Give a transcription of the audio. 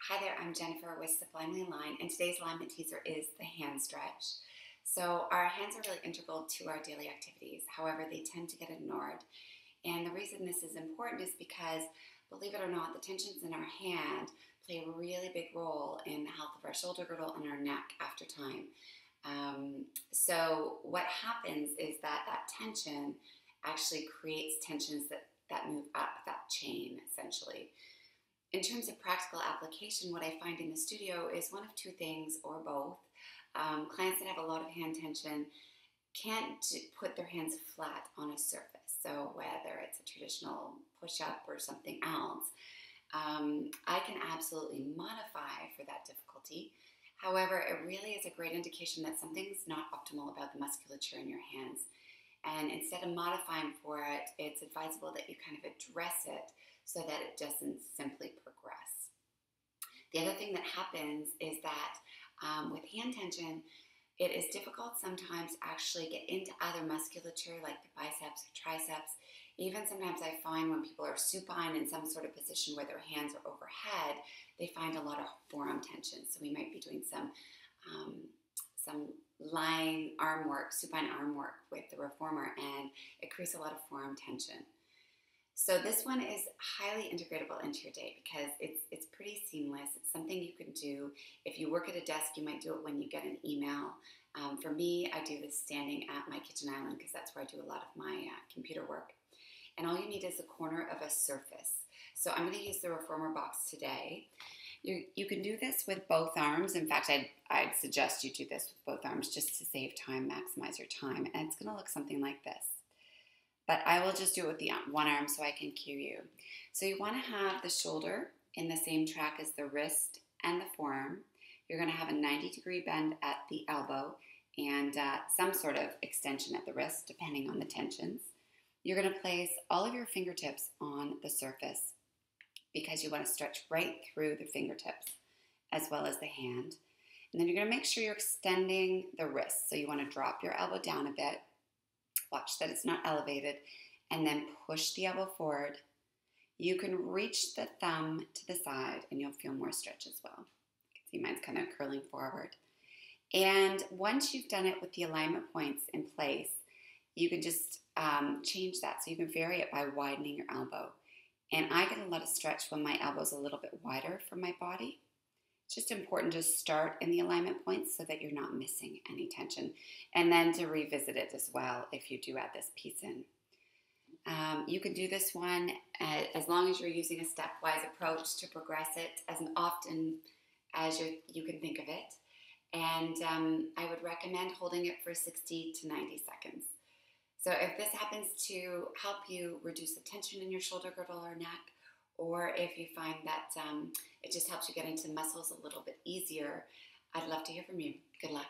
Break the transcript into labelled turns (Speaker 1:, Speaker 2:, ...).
Speaker 1: Hi there, I'm Jennifer with Sublimely Aligned, and today's alignment teaser is the hand stretch. So our hands are really integral to our daily activities. However, they tend to get ignored. And the reason this is important is because, believe it or not, the tensions in our hand play a really big role in the health of our shoulder girdle and our neck after time. So what happens is that tension actually creates tensions that move up that chain, essentially. In terms of practical application, what I find in the studio is one of two things or both. Clients that have a lot of hand tension can't put their hands flat on a surface. So whether it's a traditional push-up or something else, I can absolutely modify for that difficulty. However, it really is a great indication that something's not optimal about the musculature in your hands. And instead of modifying for it, it's advisable that you kind of address it so that it doesn't simply progress. The other thing that happens is that with hand tension, it is difficult sometimes to actually get into other musculature like the biceps or triceps. Even sometimes I find when people are supine in some sort of position where their hands are overhead, they find a lot of forearm tension. So we might be doing some lying arm work, supine arm work with the reformer, and it creates a lot of forearm tension. So this one is highly integratable into your day because it's pretty seamless. It's something you can do. If you work at a desk, you might do it when you get an email. For me, I do this standing at my kitchen island because that's where I do a lot of my computer work. And all you need is a corner of a surface. So I'm going to use the reformer box today. You can do this with both arms. In fact, I'd suggest you do this with both arms just to save time, maximize your time. And it's going to look something like this. But I will just do it with the one arm so I can cue you. So you want to have the shoulder in the same track as the wrist and the forearm. You're going to have a 90-degree bend at the elbow and some sort of extension at the wrist, depending on the tensions. You're going to place all of your fingertips on the surface because you want to stretch right through the fingertips as well as the hand. And then you're going to make sure you're extending the wrist. So you want to drop your elbow down a bit. Watch that it's not elevated, and then push the elbow forward. You can reach the thumb to the side, and you'll feel more stretch as well. You can see mine's kind of curling forward. And once you've done it with the alignment points in place, you can just change that. So you can vary it by widening your elbow. And I get a lot of stretch when my elbow's a little bit wider from my body. It's just important to start in the alignment points so that you're not missing any tension. And then to revisit it as well if you do add this piece in. You can do this one as long as you're using a stepwise approach to progress it as often as you can think of it. And I would recommend holding it for 60 to 90 seconds. So if this happens to help you reduce the tension in your shoulder girdle or neck, or if you find that it just helps you get into muscles a little bit easier, I'd love to hear from you. Good luck.